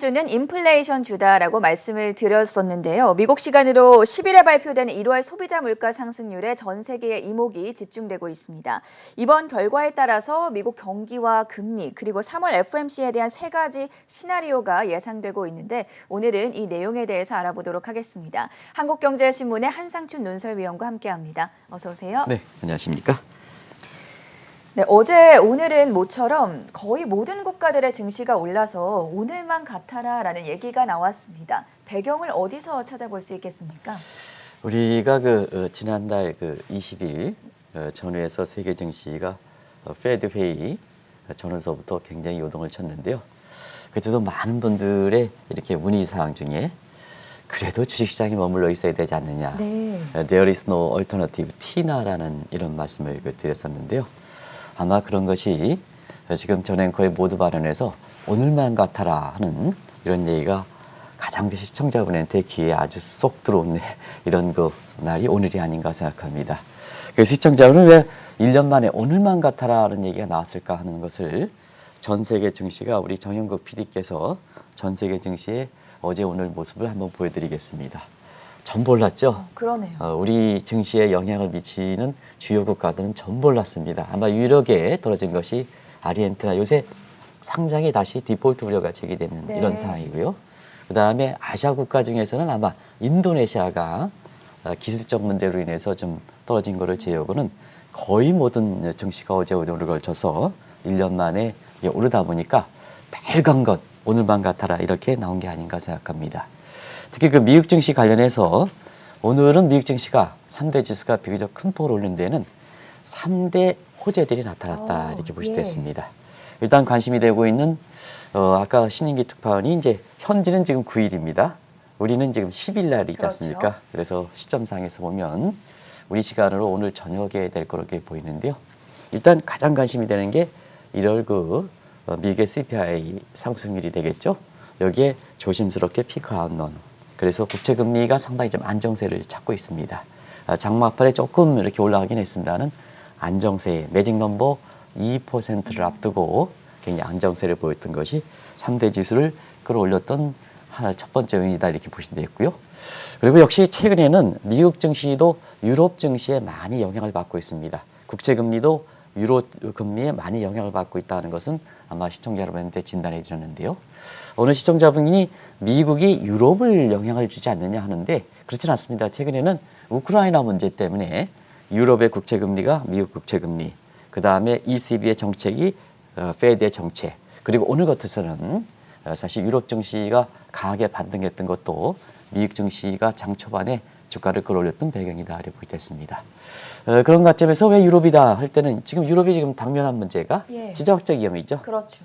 주는 인플레이션 주다라고 말씀을 드렸었는데요. 미국 시간으로 10일에 발표된 1월 소비자 물가 상승률에 전 세계의 이목이 집중되고 있습니다. 이번 결과에 따라서 미국 경기와 금리 그리고 3월 FOMC에 대한 세 가지 시나리오가 예상되고 있는데 오늘은 이 내용에 대해서 알아보도록 하겠습니다. 한국경제신문의 한상춘 논설위원과 함께합니다. 어서 오세요. 네, 안녕하십니까? 네, 어제 오늘은 모처럼 거의 모든 국가들의 증시가 올라서 오늘만 같아라라는 얘기가 나왔습니다. 배경을 어디서 찾아볼 수 있겠습니까? 우리가 지난달 20일 전후에서 세계 증시가 페드 회의 전후서부터 굉장히 요동을 쳤는데요. 그때도 많은 분들의 이렇게 문의사항 중에 그래도 주식시장에 머물러 있어야 되지 않느냐. 네. There is no alternative, TINA라는 이런 말씀을 드렸었는데요. 아마 그런 것이 지금 전 앵커의 모두 발언에서 오늘만 같아라 하는 이런 얘기가 가장 시청자분한테 귀에 아주 쏙 들어오는 이런 날이 오늘이 아닌가 생각합니다. 그래서 시청자분은 왜 1년 만에 오늘만 같아라는 얘기가 나왔을까 하는 것을 전 세계 증시가 우리 정영국 PD께서 전 세계 증시의 어제 오늘 모습을 한번 보여드리겠습니다. 전부 올랐죠? 그러네요. 우리 증시에 영향을 미치는 주요 국가들은 전부 올랐습니다. 아마 유일하게 떨어진 것이 아르헨티나. 요새 상장이 다시 디폴트 우려가 제기되는 네. 이런 상황이고요. 그다음에 아시아 국가 중에서는 아마 인도네시아가 기술적 문제로 인해서 좀 떨어진 거를 제외하고는 거의 모든 증시가 어제 오늘을 걸쳐서 1년 만에 오르다 보니까 빨간 것 오늘만 같아라 이렇게 나온 게 아닌가 생각합니다. 특히 미국 증시 관련해서 오늘은 미국 증시가 3대 지수가 비교적 큰 폭을 올린 데는 3대 호재들이 나타났다 이렇게 보시면 됐습니다. 일단 관심이 되고 있는 아까 신인기 특파원이 이제 현지는 지금 9일입니다. 우리는 지금 10일 날이지 그렇죠. 않습니까? 그래서 시점상에서 보면 우리 시간으로 오늘 저녁에 될 거렇게 보이는데요. 일단 가장 관심이 되는 게 1월 미국의 CPI 상승률이 되겠죠. 여기에 조심스럽게 피크 아웃런. 그래서 국채금리가 상당히 좀 안정세를 찾고 있습니다. 장막판에 조금 이렇게 올라가긴 했습니다는 안정세, 매직 넘버 2%를 앞두고 굉장히 안정세를 보였던 것이 3대 지수를 끌어올렸던 첫 번째 요인이다 이렇게 보시면 되겠고요. 그리고 역시 최근에는 미국 증시도 유럽 증시에 많이 영향을 받고 있습니다. 국채금리도 유로 금리에 많이 영향을 받고 있다는 것은 아마 시청자 여러분한테 진단해 드렸는데요. 어느 시청자분이 미국이 유럽을 영향을 주지 않느냐 하는데 그렇지는 않습니다. 최근에는 우크라이나 문제 때문에 유럽의 국채금리가 미국 국채금리, 그 다음에 ECB의 정책이 페드의 정책, 그리고 오늘 같아서는 사실 유럽 증시가 강하게 반등했던 것도 미국 증시가 장 초반에 주가를 끌어올렸던 배경이다 이렇게 보겠습니다. 그런 관점에서 왜 유럽이다 할 때는 지금 유럽이 지금 당면한 문제가 지정학적 위험이죠. 그렇죠.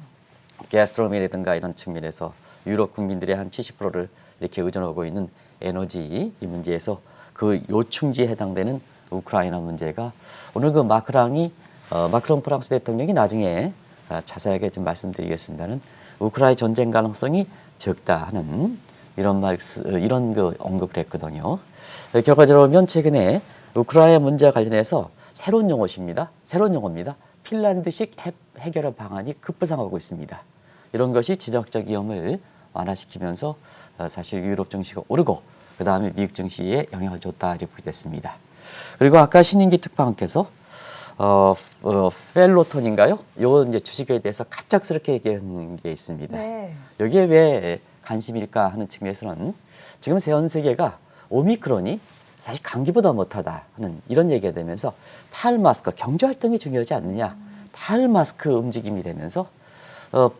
가스트롬이라든가 이런 측면에서 유럽 국민들의 한 70%를 이렇게 의존하고 있는 에너지 이 문제에서 그 요충지에 해당되는 우크라이나 문제가 오늘 마크롱 프랑스 대통령이 나중에 자세하게 좀 말씀드리겠습니다는 우크라이나 전쟁 가능성이 적다 하는 이런 언급을 했거든요. 결과적으로 보면 최근에 우크라이나 문제와 관련해서 새로운 용어입니다. 핀란드식 해결 방안이 급부상하고 있습니다. 이런 것이 지정학적 위험을 완화시키면서 사실 유럽 증시가 오르고 그 다음에 미국 증시에 영향을 줬다 이렇게 보겠습니다. 그리고 아까 신인기 특파원께서 펠로톤인가요? 요 이제 주식에 대해서 갑작스럽게 얘기한 게 있습니다. 네. 여기에 왜 관심일까 하는 측면에서는 지금 전 세계가 오미크론이 사실 감기보다 못하다 하는 이런 얘기가 되면서 탈마스크, 경제활동이 중요하지 않느냐. 탈마스크 움직임이 되면서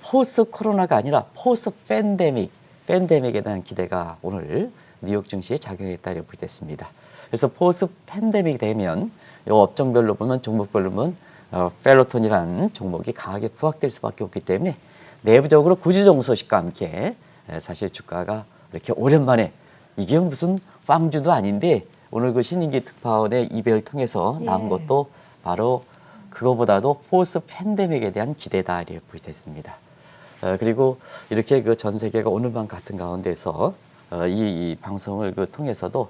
포스트 코로나가 아니라 포스트 팬데믹에 대한 기대가 오늘 뉴욕 증시에 작용했다 이렇게 보겠습니다. 그래서 포스트 팬데믹 되면 이 업종별로 보면 종목별로 보면 펠로톤이라는 종목이 강하게 부각될 수밖에 없기 때문에 내부적으로 구조적 소식과 함께 사실 주가가 이렇게 오랜만에 이게 무슨 빵주도 아닌데 오늘 그 신인기 특파원의 이별을 통해서 나온 것도 바로 그거보다도 포스트 팬데믹에 대한 기대다 이렇게 보겠습니다. 그리고 이렇게 전 세계가 오늘만 같은 가운데서 이 방송을 통해서도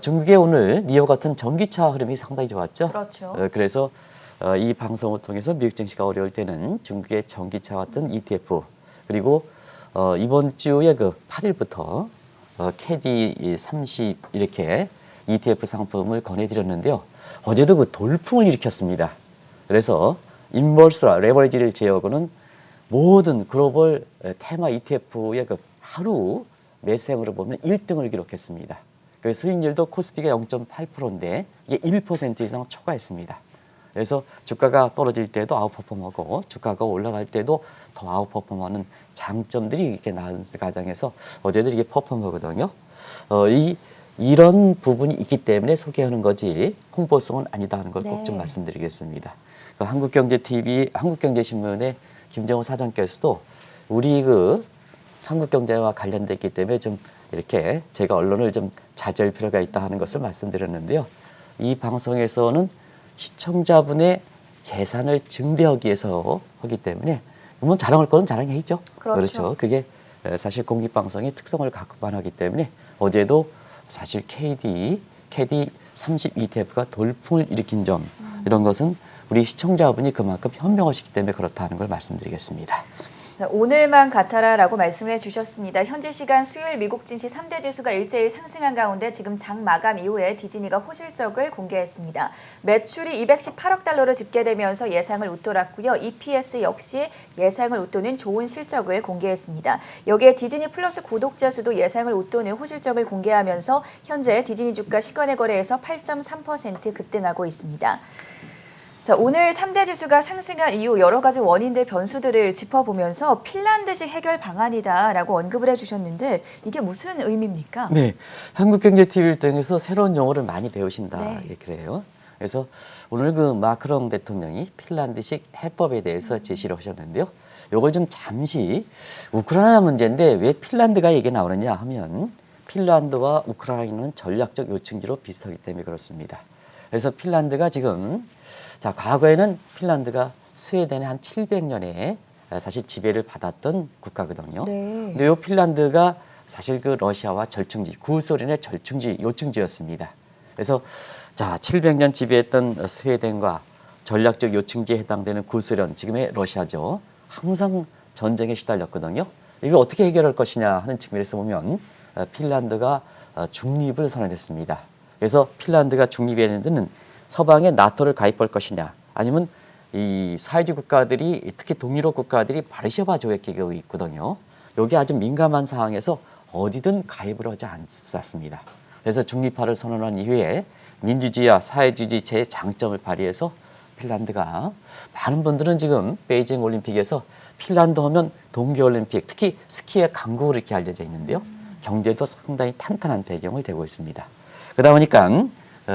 중국의 오늘 니오 같은 전기차 흐름이 상당히 좋았죠. 그렇죠. 그래서 이 방송을 통해서 미국 증시가 어려울 때는 중국의 전기차 같은 ETF 그리고 이번 주에 그 8일부터 캐디 30 이렇게 ETF 상품을 권해드렸는데요. 어제도 그 돌풍을 일으켰습니다. 그래서 인버스와 레버리지를 제외하고는 모든 글로벌 테마 ETF의 그 하루 매수액으로 보면 1등을 기록했습니다. 그 수익률도 코스피가 0.8%인데 이게 1% 이상 초과했습니다. 그래서 주가가 떨어질 때도 아웃퍼폼하고 주가가 올라갈 때도 더 아웃퍼폼하는 장점들이 이렇게 나온 과정에서 어제도 이게 퍼폼하거든요. 이런 부분이 있기 때문에 소개하는 거지 홍보성은 아니다 하는 걸 꼭 좀 네. 말씀드리겠습니다. 그 한국경제TV, 한국경제신문의 김정우 사장께서도 우리 그 한국경제와 관련됐기 때문에 좀 이렇게 제가 언론을 좀 자제할 필요가 있다 하는 것을 말씀드렸는데요. 이 방송에서는 시청자분의 재산을 증대하기 위해서 하기 때문에 뭐 자랑할 거는 자랑해야죠. 그렇죠. 그게 사실 공익방송의 특성을 갖고만 하기 때문에 어제도 사실 KD 30 ETF가 돌풍을 일으킨 점 이런 것은 우리 시청자분이 그만큼 현명하시기 때문에 그렇다는 걸 말씀드리겠습니다. 자, 오늘만 같아라라고 말씀을 해주셨습니다. 현지 시간 수요일 미국 증시 3대 지수가 일제히 상승한 가운데 지금 장 마감 이후에 디즈니가 호실적을 공개했습니다. 매출이 218억 달러로 집계되면서 예상을 웃돌았고요. EPS 역시 예상을 웃도는 좋은 실적을 공개했습니다. 여기에 디즈니 플러스 구독자 수도 예상을 웃도는 호실적을 공개하면서 현재 디즈니 주가 시간의 거래에서 8.3% 급등하고 있습니다. 자, 오늘 3대 지수가 상승한 이유 여러 가지 원인들 변수들을 짚어보면서 핀란드식 해결 방안이다라고 언급을 해주셨는데 이게 무슨 의미입니까? 네, 한국경제TV를 통해서 새로운 용어를 많이 배우신다 네. 그래요. 그래서 오늘 그 마크롱 대통령이 핀란드식 해법에 대해서 제시를 하셨는데요. 이걸 좀 잠시 우크라이나 문제인데 왜 핀란드가 얘기 나오느냐 하면 핀란드와 우크라이나는 전략적 요충지로 비슷하기 때문에 그렇습니다. 그래서 핀란드가 지금 자, 과거에는 핀란드가 스웨덴의 한 700년에 사실 지배를 받았던 국가거든요. 네. 근데 이 핀란드가 사실 그 러시아와 절충지, 구소련의 절충지, 요충지였습니다. 그래서 자, 700년 지배했던 스웨덴과 전략적 요충지에 해당되는 구소련, 지금의 러시아죠. 항상 전쟁에 시달렸거든요. 이걸 어떻게 해결할 것이냐 하는 측면에서 보면 핀란드가 중립을 선언했습니다. 그래서 핀란드가 중립에 되는 서방의 나토를 가입할 것이냐 아니면 이 사회주의 국가들이 특히 동유럽 국가들이 바르샤바 조약 계획이 있거든요. 여기 아주 민감한 상황에서 어디든 가입을 하지 않았습니다. 그래서 중립화를 선언한 이후에 민주주의와 사회주의제의 장점을 발휘해서 핀란드가 많은 분들은 지금 베이징 올림픽에서 핀란드 하면 동계올림픽 특히 스키의 강국으로 이렇게 알려져 있는데요. 경제도 상당히 탄탄한 배경을 대고 있습니다. 그러다 보니까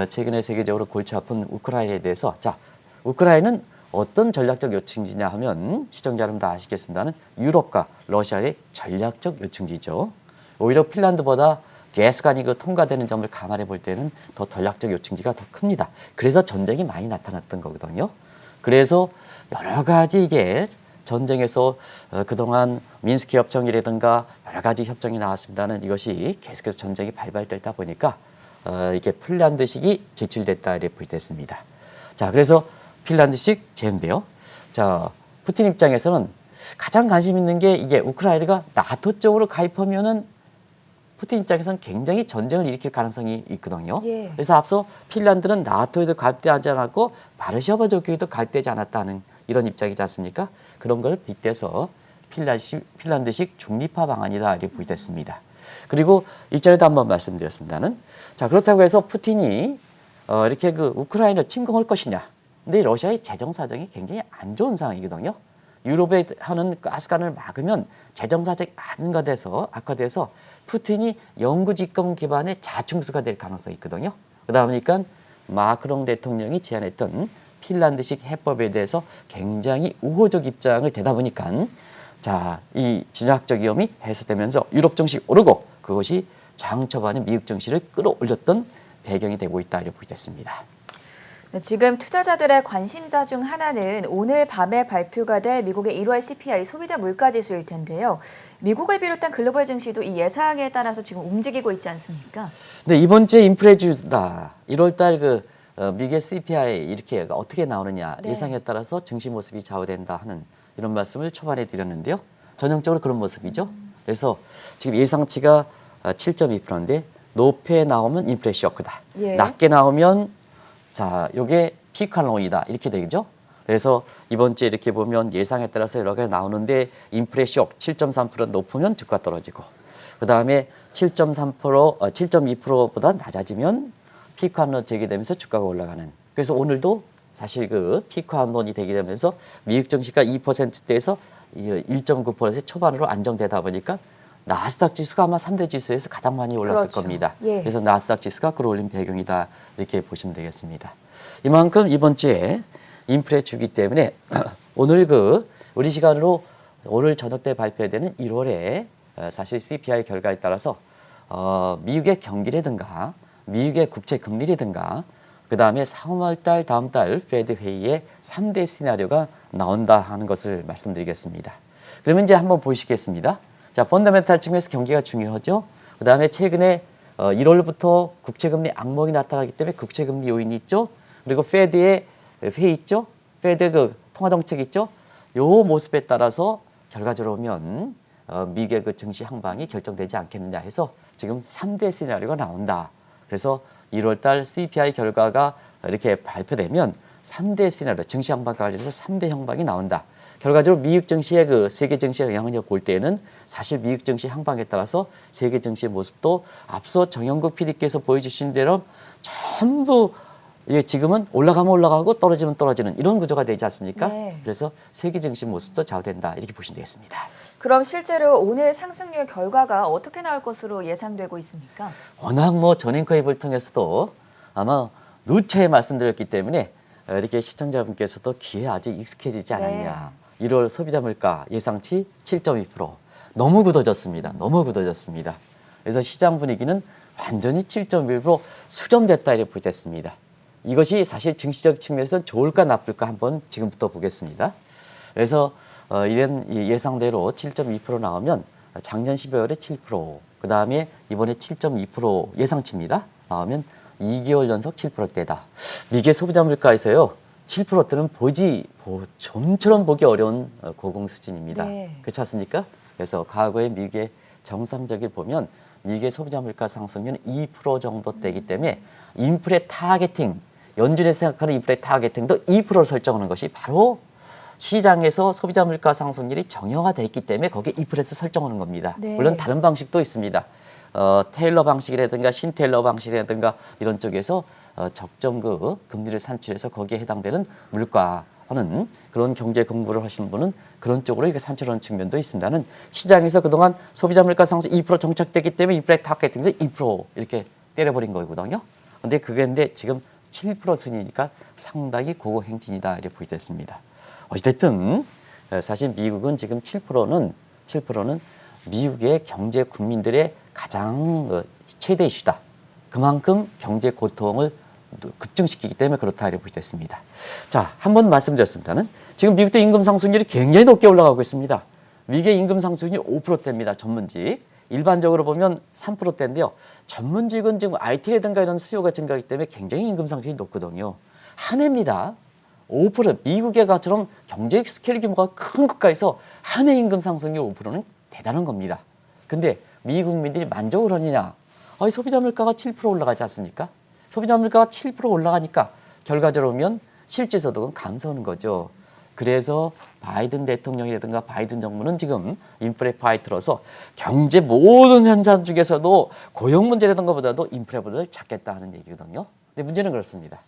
최근에 세계적으로 골치 아픈 우크라이나에 대해서 자, 우크라이나는 어떤 전략적 요충지냐 하면 시청자 여러분 다 아시겠습니다는 유럽과 러시아의 전략적 요충지죠. 오히려 핀란드보다 가스관이 그 통과되는 점을 감안해 볼 때는 더 전략적 요충지가 더 큽니다. 그래서 전쟁이 많이 나타났던 거거든요. 그래서 여러 가지 이게 전쟁에서 그동안 민스키 협정이라든가 여러 가지 협정이 나왔습니다는 이것이 계속해서 전쟁이 발발되다 보니까 이게 핀란드식이 제출됐다 이렇게 됐습니다. 자, 그래서 핀란드식 제인데요. 자, 푸틴 입장에서는 가장 관심 있는 게 이게 우크라이나가 나토 쪽으로 가입하면은 푸틴 입장에서는 굉장히 전쟁을 일으킬 가능성이 있거든요. 예. 그래서 앞서 핀란드는 나토에도 가입되지 않았고 바르샤바 조약에도 가입되지 않았다는 이런 입장이지 않습니까? 그런 걸 빗대서 핀란드식 중립화 방안이다 이렇게 부의됐습니다. 그리고 일전에도 한번 말씀드렸습니다는 자, 그렇다고 해서 푸틴이 이렇게 그 우크라이나 침공할 것이냐? 근데 러시아의 재정 사정이 굉장히 안 좋은 상황이거든요. 유럽에 하는 가스관을 막으면 재정 사정이 악화돼서 푸틴이 영구집권 기반의 자충수가 될 가능성이 있거든요. 그러다 보니까 마크롱 대통령이 제안했던 핀란드식 해법에 대해서 굉장히 우호적 입장을 대다 보니까 자, 이 진화학적 위험이 해소되면서 유럽 증시 오르고 그것이 장 초반에 미국 증시를 끌어올렸던 배경이 되고 있다 이렇게 보겠습니다. 네, 지금 투자자들의 관심사 중 하나는 오늘 밤에 발표가 될 미국의 1월 CPI 소비자 물가지수일 텐데요. 미국을 비롯한 글로벌 증시도 이 예상에 따라서 지금 움직이고 있지 않습니까? 네, 이번 주에 인플레주다. 1월 달 미국의 CPI 이렇게 어떻게 나오느냐 네. 예상에 따라서 증시 모습이 좌우된다 하는 이런 말씀을 초반에 드렸는데요. 전형적으로 그런 모습이죠. 그래서 지금 예상치가 7.2%인데 높게 나오면 인플레 쇼크다. 예. 낮게 나오면 자, 요게 피크알롱이다. 이렇게 되죠. 그래서 이번 주에 이렇게 보면 예상에 따라서 여러 가지 나오는데 인플레 쇼크 7.3% 높으면 주가 떨어지고 그다음에 7.2%보다 낮아지면 피크 한론 제기되면서 주가가 올라가는. 그래서 오늘도 사실 그 피크 한론이 되게 되면서 미국 증시가 2%대에서 1.9% 초반으로 안정되다 보니까 나스닥 지수가 아마 3대 지수에서 가장 많이 올랐을 그렇죠. 겁니다. 예. 그래서 나스닥 지수가 끌어올린 배경이다 이렇게 보시면 되겠습니다. 이만큼 이번 주에 인플레 주기 때문에 오늘 우리 시간으로 오늘 저녁 때 발표되는 1월에 사실 CPI 결과에 따라서 미국의 경기라든가 미국의 국채 금리라든가 그다음에 3월 달 다음 달 페드 회의에 3대 시나리오가 나온다 하는 것을 말씀드리겠습니다. 그러면 이제 한번 보시겠습니다. 자, 펀더멘탈 측면에서 경기가 중요하죠. 그다음에 최근에 1월부터 국채금리 악몽이 나타나기 때문에 국채금리 요인이 있죠. 그리고 페드의 회의 있죠. 페드 그 통화정책 있죠. 요 모습에 따라서 결과적으로 보면 미국의 그 증시 향방이 결정되지 않겠느냐 해서 지금 3대 시나리오가 나온다. 그래서 1월 달 CPI 결과가 이렇게 발표되면 3대 시나리오, 증시 향방과 관련해서 3대 향방이 나온다. 결과적으로 미국 증시의 그 세계 증시의 영향력 볼 때에는 사실 미국 증시 향방에 따라서 세계 증시의 모습도 앞서 정영국 PD께서 보여주신 대로 전부 이게 지금은 올라가면 올라가고 떨어지면 떨어지는 이런 구조가 되지 않습니까? 네. 그래서 세계 증시 모습도 좌우된다 이렇게 보시면 되겠습니다. 그럼 실제로 오늘 상승률 결과가 어떻게 나올 것으로 예상되고 있습니까? 워낙 뭐 전앵커입을 통해서도 아마 누차에 말씀드렸기 때문에 이렇게 시청자분께서도 귀에 아주 익숙해지지 않았냐. 1월 소비자 물가 예상치 7.2% 너무 굳어졌습니다. 너무 굳어졌습니다. 그래서 시장 분위기는 완전히 7.1% 수렴됐다 이렇게 보겠습니다. 이것이 사실 증시적 측면에서 좋을까 나쁠까 한번 지금부터 보겠습니다. 그래서 이런 예상대로 7.2% 나오면 작년 12월에 7%, 그 다음에 이번에 7.2% 예상치입니다. 나오면 2개월 연속 7%대다. 미국의 소비자 물가에서요. 7%대는 좀처럼 보기 어려운 고공 수준입니다. 네. 그렇지 않습니까? 그래서 과거의 미국의 정상적을 보면 미국의 소비자 물가 상승률은 2% 정도 되기 때문에 인플레 타겟팅, 연준에서 생각하는 인플레 타겟팅도 2% 설정하는 것이 바로 시장에서 소비자 물가 상승률이 정형화되어 있기 때문에 거기에 2%에서 설정하는 겁니다. 네. 물론 다른 방식도 있습니다. 테일러 방식이라든가 신테일러 방식이라든가 이런 쪽에서 적정 그 금리를 산출해서 거기에 해당되는 물가하는 그런 경제 공부를 하시는 분은 그런 쪽으로 이렇게 산출하는 측면도 있습니다는 시장에서 그동안 소비자 물가 상승 2% 정착됐기 때문에 인플레 타겟팅에서 2% 이렇게 때려버린 거거든요. 근데 그게 지금 7% 순이니까 상당히 고공행진이다 이렇게 보여졌습니다. 어쨌든 사실 미국은 지금 7%는 미국의 경제 국민들의 가장 최대 이슈다. 그만큼 경제 고통을 급증시키기 때문에 그렇다 이렇게 보여졌습니다. 자, 한 번 말씀드렸습니다는 지금 미국도 임금 상승률이 굉장히 높게 올라가고 있습니다. 미국의 임금 상승률이 5%대입니다. 전문직. 일반적으로 보면 3%대인데요. 전문직은 지금 IT라든가 이런 수요가 증가하기 때문에 굉장히 임금 상승이 높거든요. 한 해입니다. 5% 미국의 가처럼 경제 스케일 규모가 큰 국가에서 한 해 임금 상승률 5%는 대단한 겁니다. 근데 미국 국민들이 만족을 하느냐? 소비자 물가가 7% 올라가지 않습니까? 소비자 물가가 7% 올라가니까 결과적으로 보면 실질 소득은 감소하는 거죠. 그래서 바이든 대통령이라든가 바이든 정부는 지금 인플레 파이터로서 경제 모든 현상 중에서도 고용 문제라든가 보다도 인플레보다 작겠다 하는 얘기거든요. 근데 문제는 그렇습니다.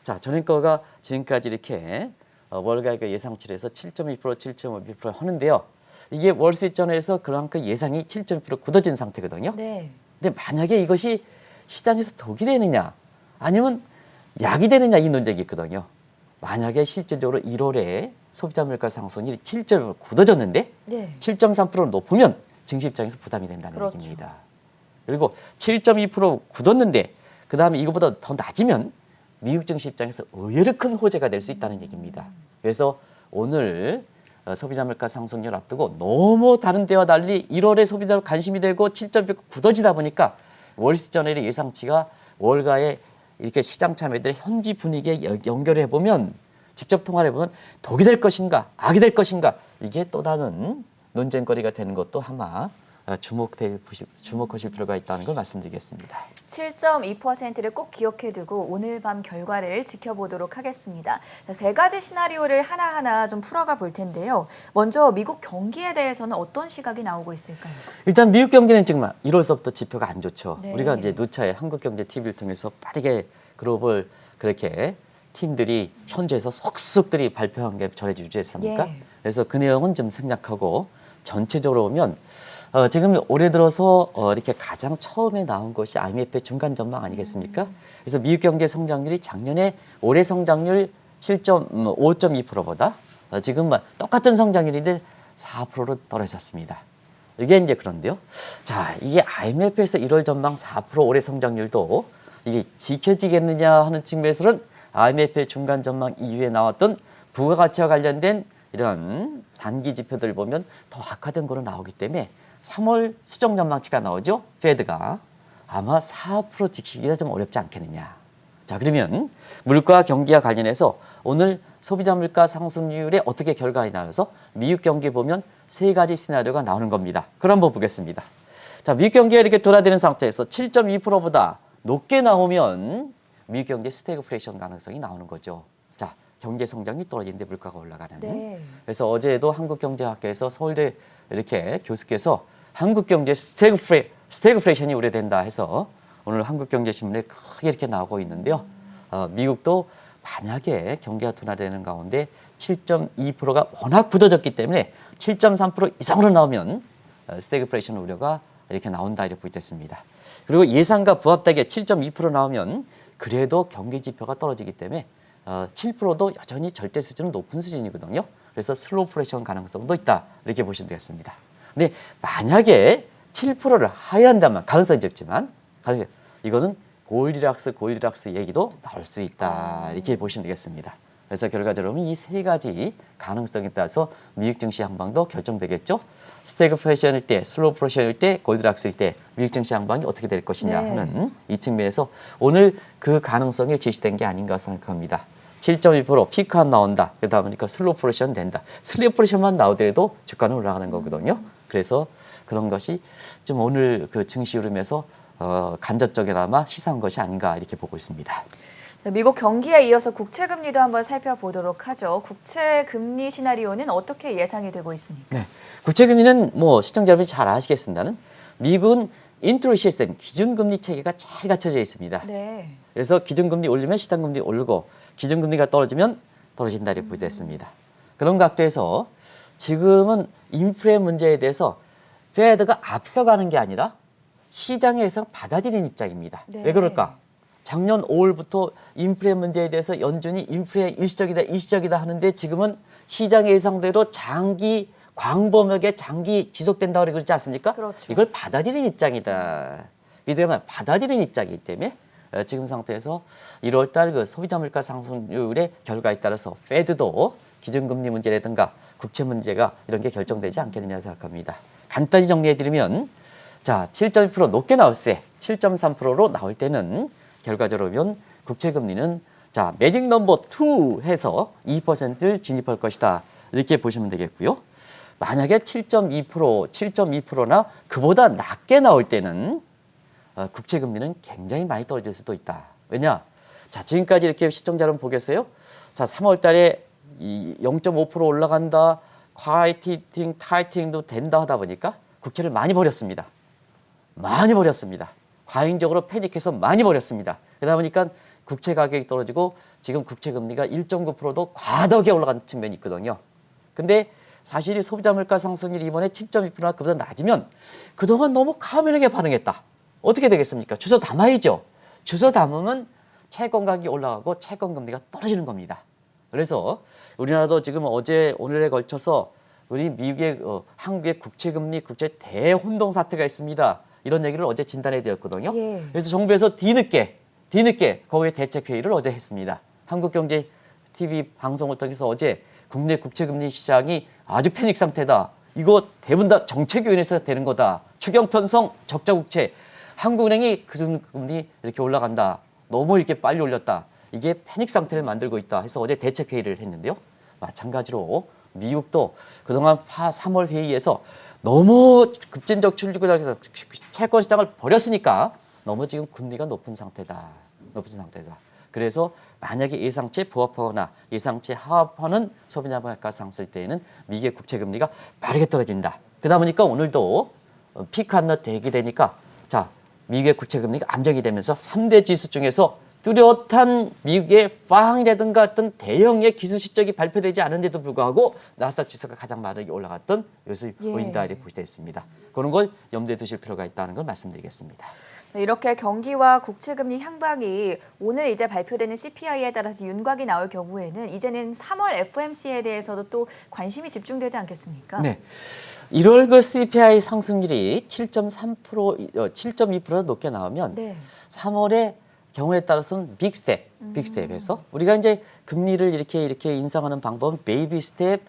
자, 전행거가 지금까지 이렇게 월가의 예상치를 해서 7.2%, 7.5% 하는데요. 이게 월스트리트저널에서 그만큼 예상이 7.2% 굳어진 상태거든요. 네. 근데 만약에 이것이 시장에서 독이 되느냐 아니면 약이 되느냐 이 논쟁이 있거든요. 만약에 실질적으로 1월에 소비자 물가 상승률이 7.1% 굳어졌는데 네. 7.3% 높으면 증시 입장에서 부담이 된다는 그렇죠. 얘기입니다. 그리고 7.2% 굳었는데 그 다음에 이거보다 더 낮으면 미국 증시 입장에서 의외로 큰 호재가 될 수 있다는 얘기입니다. 그래서 오늘 소비자 물가 상승률 앞두고 너무 다른 데와 달리 1월에 소비자 관심이 되고 7.1% 굳어지다 보니까 월스트리트저널의 예상치가 월가의 이렇게 시장 참여들 현지 분위기에 연결해 보면 직접 통화를 해보면 독이 될 것인가 악이 될 것인가 이게 또 다른 논쟁거리가 되는 것도 아마 주목하실 필요가 있다는 걸 말씀드리겠습니다. 7.2%를 꼭 기억해두고 오늘 밤 결과를 지켜보도록 하겠습니다. 세 가지 시나리오를 하나하나 좀 풀어가 볼 텐데요. 먼저 미국 경기에 대해서는 어떤 시각이 나오고 있을까요? 일단 미국 경기는 지금 1월서부터 지표가 안 좋죠. 네. 우리가 이제 누차에 한국경제TV를 통해서 빠르게 글로벌 그렇게 팀들이 현지에서 속속들이 발표한 게 전해지지 않습니까? 예. 그래서 그 내용은 좀 생략하고 전체적으로 보면 지금 올해 들어서 이렇게 가장 처음에 나온 것이 IMF의 중간 전망 아니겠습니까? 그래서 미국 경제 성장률이 작년에 올해 성장률 5.2%보다 지금 똑같은 성장률인데 4%로 떨어졌습니다. 이게 이제 그런데요. 자, 이게 IMF에서 1월 전망 4% 올해 성장률도 이게 지켜지겠느냐 하는 측면에서는 IMF의 중간 전망 이후에 나왔던 부가가치와 관련된 이런 단기 지표들 보면 더 악화된 거로 나오기 때문에 3월 수정 전망치가 나오죠. 페드가 아마 4% 지키기가 좀 어렵지 않겠느냐. 자, 그러면 물가 경기와 관련해서 오늘 소비자 물가 상승률에 어떻게 결과가 나와서 미국 경기 보면 세 가지 시나리오가 나오는 겁니다. 그럼 한번 보겠습니다. 자, 미국 경기가 이렇게 돌아다니는 상태에서 7.2%보다 높게 나오면 미국 경기 스태그플레이션 가능성이 나오는 거죠. 자, 경제 성장이 떨어지는데 물가가 올라가는. 네. 그래서 어제도 한국경제학교에서 서울대 이렇게 교수께서 한국경제 스태그플레이션이 우려된다 해서 오늘 한국경제신문에 크게 이렇게 나오고 있는데요. 미국도 만약에 경기가 둔화되는 가운데 7.2%가 워낙 굳어졌기 때문에 7.3% 이상으로 나오면 스태그플레이션 우려가 이렇게 나온다 이렇게 보겠습니다. 그리고 예상과 부합되게 7.2% 나오면 그래도 경기 지표가 떨어지기 때문에 7%도 여전히 절대 수준은 높은 수준이거든요. 그래서 슬로우플레이션 가능성도 있다 이렇게 보시면 되겠습니다. 근데 만약에 7%를 하회한다면 가능성이 적지만 이거는 골디락스 얘기도 나올 수 있다 이렇게 보시면 되겠습니다. 그래서 결과적으로 이 세 가지 가능성에 따라서 미국 증시 향방도 결정되겠죠. 스태그플레이션일 때, 슬로우플레이션일 때, 골디락스일 때 미국 증시 향방이 어떻게 될 것이냐 네. 하는 이 측면에서 오늘 그 가능성이 제시된 게 아닌가 생각합니다. 7.2% 피크안 나온다. 그러다 보니까 슬로우플레이션 된다. 슬로우플레이션만 나오더라도 주가는 올라가는 거거든요. 그래서 그런 것이 좀 오늘 그 증시 흐름에서 간접적이나마 시사한 것이 아닌가 이렇게 보고 있습니다. 네, 미국 경기에 이어서 국채 금리도 한번 살펴보도록 하죠. 국채 금리 시나리오는 어떻게 예상이 되고 있습니까? 네, 국채 금리는 뭐 시청자 여러분이 잘 아시겠습니다는 미국은 인트로 시스템 기준금리 체계가 잘 갖춰져 있습니다. 네. 그래서 기준금리 올리면 시장금리 오르고 기준금리가 떨어지면 떨어진다 이렇게 보게 됐습니다. 그런 각도에서 지금은 인플레 문제에 대해서 페드가 앞서가는 게 아니라 시장에서 받아들이는 입장입니다. 네. 왜 그럴까? 작년 5월부터 인플레 문제에 대해서 연준이 인플레 일시적이다 하는데 지금은 시장의 예상대로 장기 광범위하게 장기 지속된다고 그러지 않습니까? 그렇죠. 이걸 받아들이는 입장이다. 이때만 받아들이는 입장이기 때문에 지금 상태에서 1월 달 그 소비자 물가 상승률의 결과에 따라서 페드도 기준금리 문제라든가 국채 문제가 이런 게 결정되지 않겠느냐 생각합니다. 간단히 정리해드리면 자, 7.2% 높게 나올 때 7.3%로 나올 때는 결과적으로 보면 국채 금리는 자, 매직 넘버 2 해서 2%를 진입할 것이다. 이렇게 보시면 되겠고요. 만약에 7.2%나 그보다 낮게 나올 때는 국채 금리는 굉장히 많이 떨어질 수도 있다. 왜냐? 자, 지금까지 이렇게 시청자 여러분 보겠어요? 자, 3월 달에 0.5% 올라간다. 콰이티팅, 타이팅도 된다 하다 보니까 국채를 많이 버렸습니다. 많이 버렸습니다. 과잉적으로 패닉해서 많이 버렸습니다. 그러다 보니까 국채 가격이 떨어지고 지금 국채 금리가 1.9%도 과도하게 올라간 측면이 있거든요. 근데 사실 이 소비자 물가 상승률이 이번에 7.2%나 그보다 낮으면 그동안 너무 가면하게 반응했다. 어떻게 되겠습니까? 주소 담아야죠. 주소 담으면 채권 가격이 올라가고 채권 금리가 떨어지는 겁니다. 그래서 우리나라도 지금 어제 오늘에 걸쳐서 우리 미국의 한국의 국채 금리 국채 대혼동 사태가 있습니다. 이런 얘기를 어제 진단해 드렸거든요. 예. 그래서 정부에서 뒤늦게 거기에 대책 회의를 어제 했습니다. 한국경제 TV 방송을 통해서 어제 국내 국채 금리 시장이 아주 패닉 상태다. 이거 대부분 다 정책 요인에서 되는 거다. 추경 편성 적자 국채. 한국은행이 금리 이렇게 올라간다. 너무 이렇게 빨리 올렸다. 이게 패닉 상태를 만들고 있다 해서 어제 대책 회의를 했는데요. 마찬가지로 미국도 그동안 3월 회의에서 너무 급진적 출구에서 채권 시장을 버렸으니까 너무 지금 금리가 높은 상태다. 그래서 만약에 예상치에 부합하거나 예상치에 하합하는 소비자 물가 상승 때에는 미국의 국채 금리가 빠르게 떨어진다. 그러다 보니까 오늘도 피크 한나 되게 되니까 자, 미국의 국채 금리가 안정이 되면서 3대 지수 중에서 뚜렷한 미국의 빵이라든가 어떤 대형의 기술 실적이 발표되지 않은데도 불구하고 나스닥 지수가 가장 많이 올라갔던 이것을 보인다 이렇게 보시되어 있습니다. 그런 걸 염두에 두실 필요가 있다는 걸 말씀드리겠습니다. 이렇게 경기와 국채금리 향방이 오늘 이제 발표되는 CPI에 따라서 윤곽이 나올 경우에는 이제는 3월 FOMC에 대해서도 또 관심이 집중되지 않겠습니까? 네. 1월 그 CPI 상승률이 7.2% 높게 나오면 네. 3월에 경우에 따라서는 빅스텝에서 우리가 이제 금리를 이렇게 인상하는 방법은 베이비 스텝,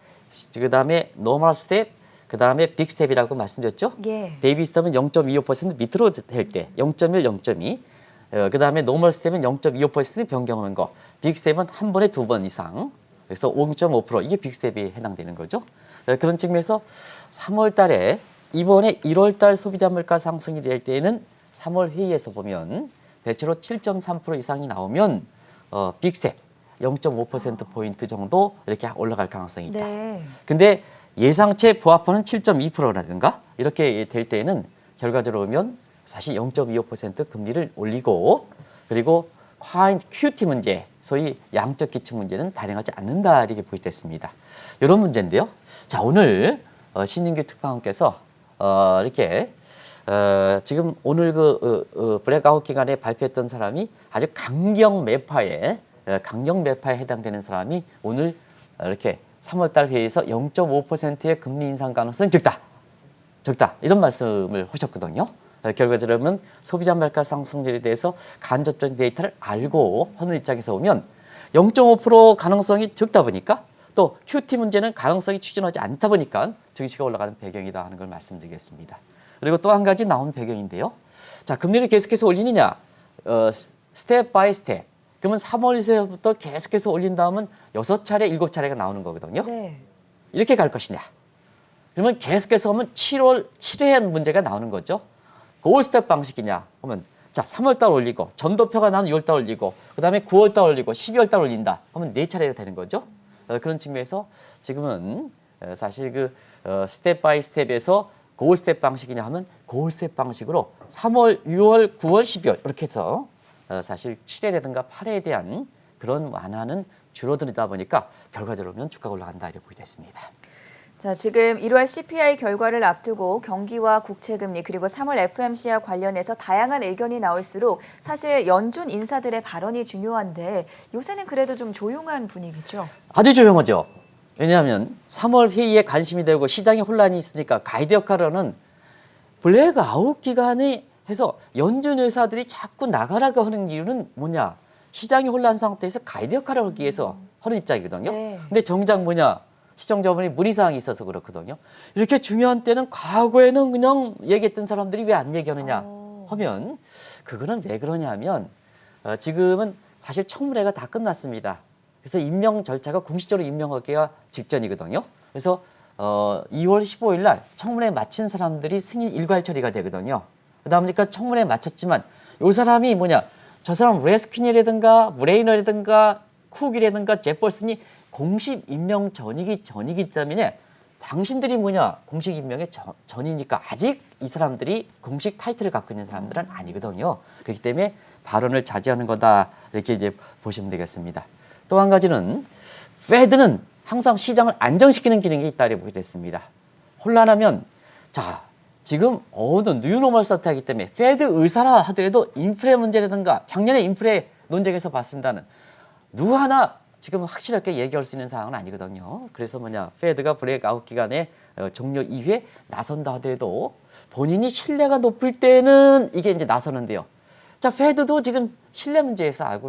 그다음에 노멀 스텝, 그다음에 빅스텝이라고 말씀드렸죠. 예. 베이비 스텝은 0.25% 밑으로 될 때 0.1, 0.2. 그다음에 노멀 스텝은 0.25% 변경하는 거. 빅스텝은 한 번에 2번 이상. 그래서 5.5% 이게 빅스텝이 해당되는 거죠. 그런 측면에서 3월 달에 이번에 1월 달 소비자 물가 상승이 될 때에는 3월 회의에서 보면 대체로 7.3% 이상이 나오면 빅스텝 0.5%포인트 정도 이렇게 올라갈 가능성이 있다. 네. 근데 예상치에 부합하는 7.2%라든가 이렇게 될 때에는 결과적으로 보면 사실 0.25% 금리를 올리고 그리고 QT 문제, 소위 양적 기축 문제는 단행하지 않는다 이렇게 보이됐습니다. 이런 문제인데요. 자, 오늘 신인규 특파원께서 이렇게 지금 오늘 브레이크아웃 기간에 발표했던 사람이 아주 강경 매파에 해당되는 사람이 오늘 이렇게 3월달 회의에서 0.5%의 금리 인상 가능성은 적다 이런 말씀을 하셨거든요. 결과적으로 소비자 물가 상승률에 대해서 간접적인 데이터를 알고 하는 입장에서 보면 0.5% 가능성이 적다 보니까 또 QT 문제는 가능성이 추진하지 않다 보니까 증시가 올라가는 배경이다 하는 걸 말씀드리겠습니다. 그리고 또 한 가지 나온 배경인데요. 자, 금리를 계속해서 올리느냐? 스텝 바이 스텝. 그러면 3월에서부터 계속해서 올린 다음은 6차례, 7차례가 나오는 거거든요. 네. 이렇게 갈 것이냐? 그러면 계속해서 하면 7회 문제가 나오는 거죠. 그 스텝 방식이냐? 하면 자, 3월달 올리고 전도표가 나온 6월달 올리고 그다음에 9월달 올리고 12월달 올린다. 하면 4차례가 되는 거죠. 그런 측면에서 지금은 사실 스텝 바이 스텝에서 고 스텝 방식이냐 하면 고 스텝 방식으로 3월, 6월, 9월, 12월 이렇게 해서 사실 7회라든가 8회에 대한 그런 완화는 줄어들다 보니까 결과적으로 보면 주가가 올라간다 이렇게 보게 됐습니다. 자, 지금 1월 CPI 결과를 앞두고 경기와 국채금리 그리고 3월 FOMC와 관련해서 다양한 의견이 나올수록 사실 연준 인사들의 발언이 중요한데 요새는 그래도 좀 조용한 분위기죠? 아주 조용하죠. 왜냐하면 3월 회의에 관심이 되고 시장에 혼란이 있으니까 가이드 역할로는 블랙아웃 기간에 해서 연준 의사들이 자꾸 나가라고 하는 이유는 뭐냐. 시장이 혼란 상태에서 가이드 역할을 하기 위해서 하는 입장이거든요. 네. 근데 정작 뭐냐. 시청자분이 문의사항이 있어서 그렇거든요. 이렇게 중요한 때는 과거에는 그냥 얘기했던 사람들이 왜 안 얘기하느냐 하면 그거는 왜 그러냐 하면 지금은 사실 청문회가 다 끝났습니다. 그래서 임명 절차가 공식적으로 임명하기가 직전이거든요. 그래서 2월 15일 날 청문회 마친 사람들이 승인 일괄 처리가 되거든요. 그러다 보니까 청문회 마쳤지만 이 사람이 뭐냐. 저 사람 레스퀸이라든가 브레이너라든가 쿡이라든가 제퍼슨이 공식 임명 전이기 때문에 당신들이 뭐냐 공식 임명의 전이니까 아직 이 사람들이 공식 타이틀을 갖고 있는 사람들은 아니거든요. 그렇기 때문에 발언을 자제하는 거다 이렇게 이제 보시면 되겠습니다. 또 한 가지는 페드는 항상 시장을 안정시키는 기능이 있다고 보게 됐습니다. 혼란하면 자 지금 뉴노멀 사태이기 때문에 페드 의사라 하더라도 인플레 문제라든가 작년에 인플레 논쟁에서 봤습니다는 누구 하나 지금 확실하게 얘기할 수 있는 상황은 아니거든요. 그래서 뭐냐 페드가 브레이크아웃 기간에 종료 이후에 나선다 하더라도 본인이 신뢰가 높을 때는 이게 이제 나서는데요. 자 페드도 지금 신뢰 문제에서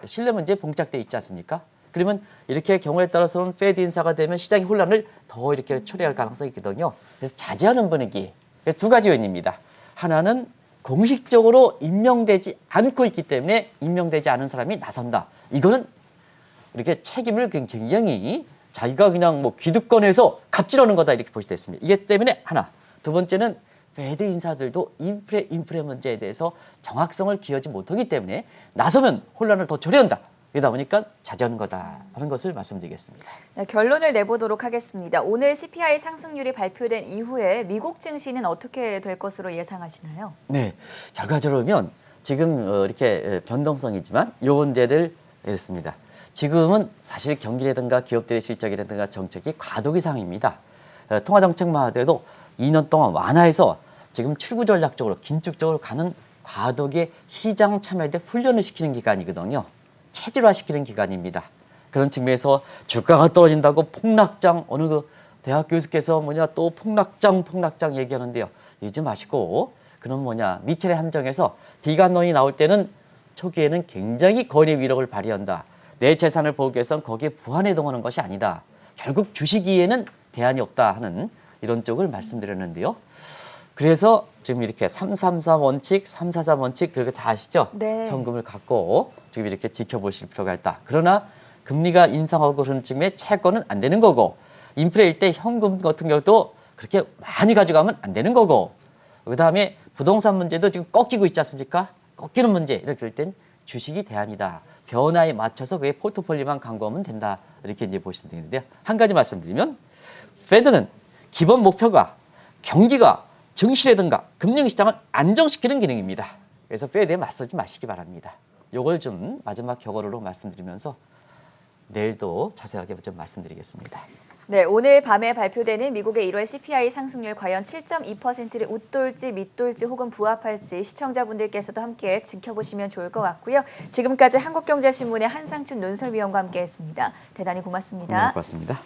신뢰 문제에 봉착돼 있지 않습니까? 그러면 이렇게 경우에 따라서는 페드 인사가 되면 시장의 혼란을 더 이렇게 초래할 가능성이 있거든요. 그래서 자제하는 분위기. 그래서 두 가지 요인입니다. 하나는 공식적으로 임명되지 않고 있기 때문에 임명되지 않은 사람이 나선다. 이거는 이렇게 책임을 굉장히 자기가 그냥 뭐 기득권에서 갑질하는 거다 이렇게 보시도 있습니다. 이게 때문에 하나. 두 번째는 페드 인사들도 인프레 문제에 대해서 정확성을 기하지 못하기 때문에 나서면 혼란을 더 초래한다. 이러다 보니까 자제하는 거다 하는 것을 말씀드리겠습니다. 네, 결론을 내보도록 하겠습니다. 오늘 CPI 상승률이 발표된 이후에 미국 증시는 어떻게 될 것으로 예상하시나요? 네, 결과적으로 보면 지금 이렇게 변동성이지만 요 문제를 내렸습니다. 지금은 사실 경기라든가 기업들의 실적이라든가 정책이 과도기 상황입니다. 통화정책만 하더라도 2년 동안 완화해서 지금 출구 전략적으로 긴축적으로 가는 과도기의 시장 참여에 대해 훈련을 시키는 기간이거든요. 체질화시키는 기간입니다. 그런 측면에서 주가가 떨어진다고 폭락장 어느 그 대학 교수께서 또 폭락장 얘기하는데요. 잊지 마시고 그런 미첼의 함정에서 비관론이 나올 때는 초기에는 굉장히 거래 위력을 발휘한다. 내 재산을 보기 위해서는 거기에 부안해 동하는 것이 아니다. 결국 주식위에는 대안이 없다 하는 이런 쪽을 말씀드렸는데요. 그래서 지금 이렇게 333 원칙, 344 원칙 그거 다 아시죠? 네. 현금을 갖고 지금 이렇게 지켜보실 필요가 있다. 그러나 금리가 인상하고 그런 측면에 채권은 안 되는 거고 인플레일 때 현금 같은 경우도 그렇게 많이 가져가면 안 되는 거고 그다음에 부동산 문제도 지금 꺾이고 있지 않습니까? 꺾이는 문제 이렇게 될 땐 주식이 대안이다. 변화에 맞춰서 그의 포트폴리오만 강구하면 된다. 이렇게 이제 보시면 되는데요. 한 가지 말씀드리면 페드는 기본 목표가 경기가 증시라든가 금융시장을 안정시키는 기능입니다. 그래서 페드에 맞서지 마시기 바랍니다. 이걸 좀 마지막 격언으로 말씀드리면서 내일도 자세하게 좀 말씀드리겠습니다. 네, 오늘 밤에 발표되는 미국의 1월 CPI 상승률 과연 7.2%를 웃돌지 밑돌지 혹은 부합할지 시청자분들께서도 함께 지켜보시면 좋을 것 같고요. 지금까지 한국경제신문의 한상춘 논설위원과 함께했습니다. 대단히 고맙습니다. 고맙습니다.